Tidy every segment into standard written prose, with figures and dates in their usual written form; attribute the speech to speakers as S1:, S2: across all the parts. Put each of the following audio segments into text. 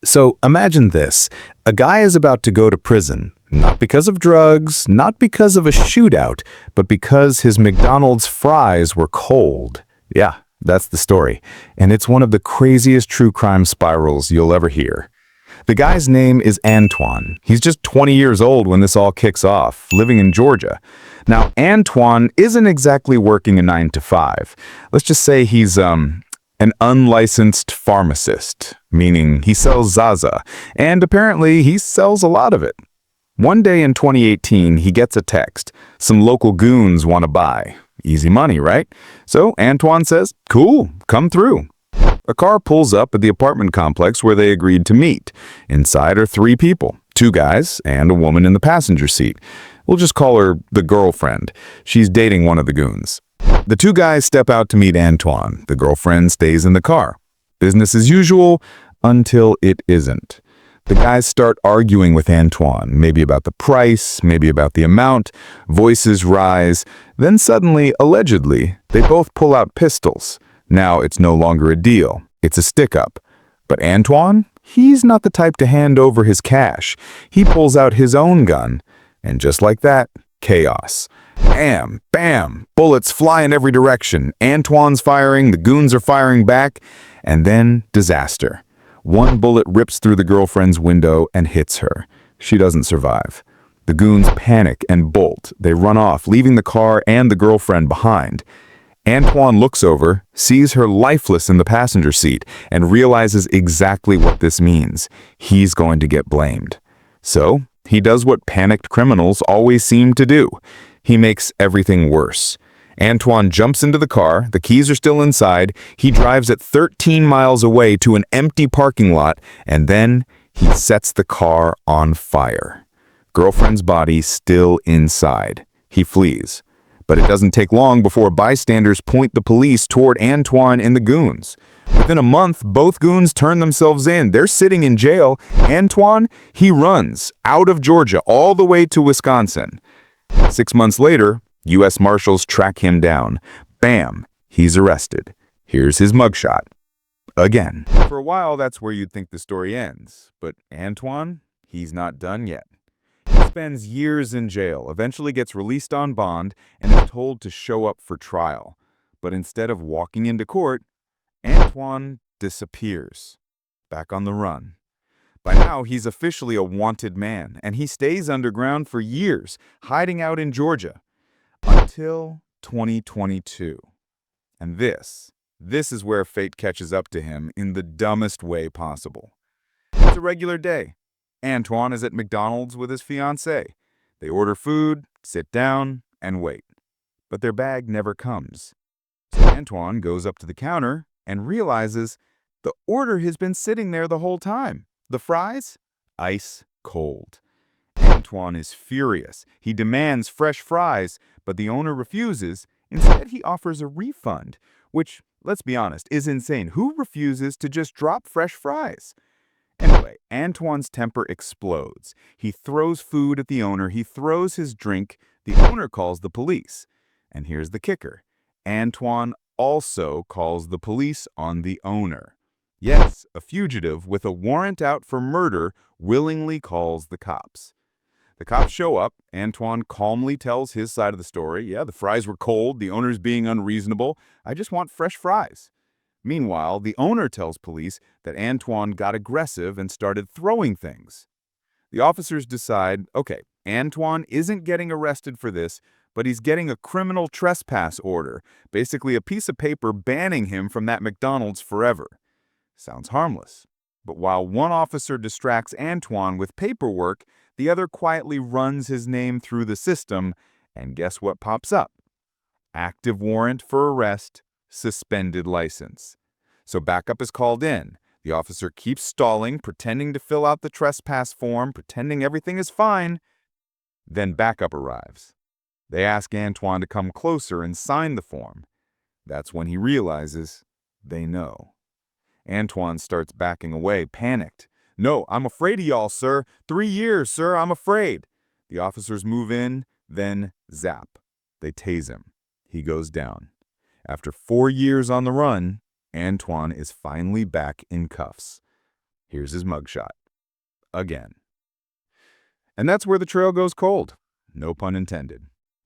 S1: So imagine this. A guy is about to go to prison, not because of drugs, not because of a shootout, but because his McDonald's fries were cold. Yeah, that's the story. And it's one of the craziest true crime spirals you'll ever hear. The guy's name is Antoine. He's just 20 years old when this all kicks off, living in Georgia. Now, Antoine isn't exactly working a 9 to 5. Let's just say he's an unlicensed pharmacist, meaning he sells Zaza, and apparently he sells a lot of it. One day in 2018, he gets a text. Some local goons want to buy. Easy money, right? So Antoine says, cool, come through. A car pulls up at the apartment complex where they agreed to meet. Inside are three people, two guys and a woman in the passenger seat. We'll just call her the girlfriend. She's dating one of the goons. The two guys step out to meet Antoine. The girlfriend stays in the car. Business as usual until it isn't. The guys start arguing with Antoine, maybe about the price, maybe about the amount. Voices rise. Then suddenly, allegedly, they both pull out pistols. Now it's no longer a deal. It's a stick-up. But Antoine? He's not the type to hand over his cash. He pulls out his own gun. And just like that, chaos. Bam, bam, bullets fly in every direction. Antoine's firing, the goons are firing back, and then disaster. One bullet rips through the girlfriend's window and hits her. She doesn't survive. The goons panic and bolt. They run off, leaving the car and the girlfriend behind. Antoine looks over, sees her lifeless in the passenger seat, and realizes exactly what this means. He's going to get blamed. So, he does what panicked criminals always seem to do. He makes everything worse. Antoine jumps into the car, the keys are still inside, he drives at 13 miles away to an empty parking lot, and then he sets the car on fire. Girlfriend's body still inside. He flees. But it doesn't take long before bystanders point the police toward Antoine and the goons. Within a month, both goons turn themselves in. They're sitting in jail. Antoine, he runs out of Georgia all the way to Wisconsin. 6 months later, U.S. Marshals track him down. Bam, he's arrested. Here's his mugshot. Again. For a while, that's where you'd think the story ends. But Antoine, he's not done yet. He spends years in jail, eventually gets released on bond, and is told to show up for trial. But instead of walking into court, Antoine disappears. Back on the run. By now, he's officially a wanted man, and he stays underground for years, hiding out in Georgia. Until 2022. And this is where fate catches up to him in the dumbest way possible. It's a regular day. Antoine is at McDonald's with his fiancée. They order food, sit down, and wait. But their bag never comes. So Antoine goes up to the counter and realizes the order has been sitting there the whole time. The fries? Ice cold. Antoine is furious. He demands fresh fries, but the owner refuses. Instead, he offers a refund, which, let's be honest, is insane. Who refuses to just drop fresh fries? Anyway, Antoine's temper explodes. He throws food at the owner. He throws his drink. The owner calls the police. And here's the kicker. Antoine also calls the police on the owner. Yes, a fugitive with a warrant out for murder willingly calls the cops. The cops show up. Antoine calmly tells his side of the story. Yeah, the fries were cold. The owner's being unreasonable. I just want fresh fries. Meanwhile, the owner tells police that Antoine got aggressive and started throwing things. The officers decide, okay, Antoine isn't getting arrested for this, but he's getting a criminal trespass order, basically a piece of paper banning him from that McDonald's forever. Sounds harmless. But while one officer distracts Antoine with paperwork, the other quietly runs his name through the system, and guess what pops up? Active warrant for arrest, suspended license. So backup is called in. The officer keeps stalling, pretending to fill out the trespass form, pretending everything is fine. Then backup arrives. They ask Antoine to come closer and sign the form. That's when he realizes they know. Antoine starts backing away, panicked. No, I'm afraid of y'all, sir. 3 years, sir, I'm afraid. The officers move in, then zap. They tase him. He goes down. After 4 years on the run, Antoine is finally back in cuffs. Here's his mugshot. Again. And that's where the trail goes cold. No pun intended.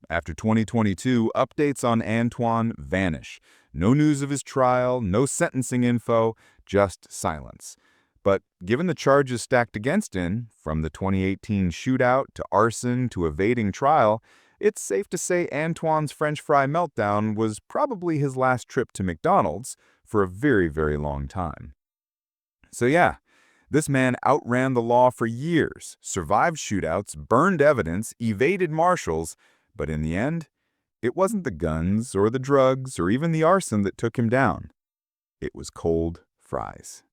S1: After 2022, updates on Antoine vanish. No news of his trial, no sentencing info, just silence. But given the charges stacked against him, from the 2018 shootout to arson to evading trial, it's safe to say Antoine's French fry meltdown was probably his last trip to McDonald's for a very, very long time. So yeah, this man outran the law for years, survived shootouts, burned evidence, evaded marshals, but in the end, it wasn't the guns or the drugs or even the arson that took him down. It was cold fries.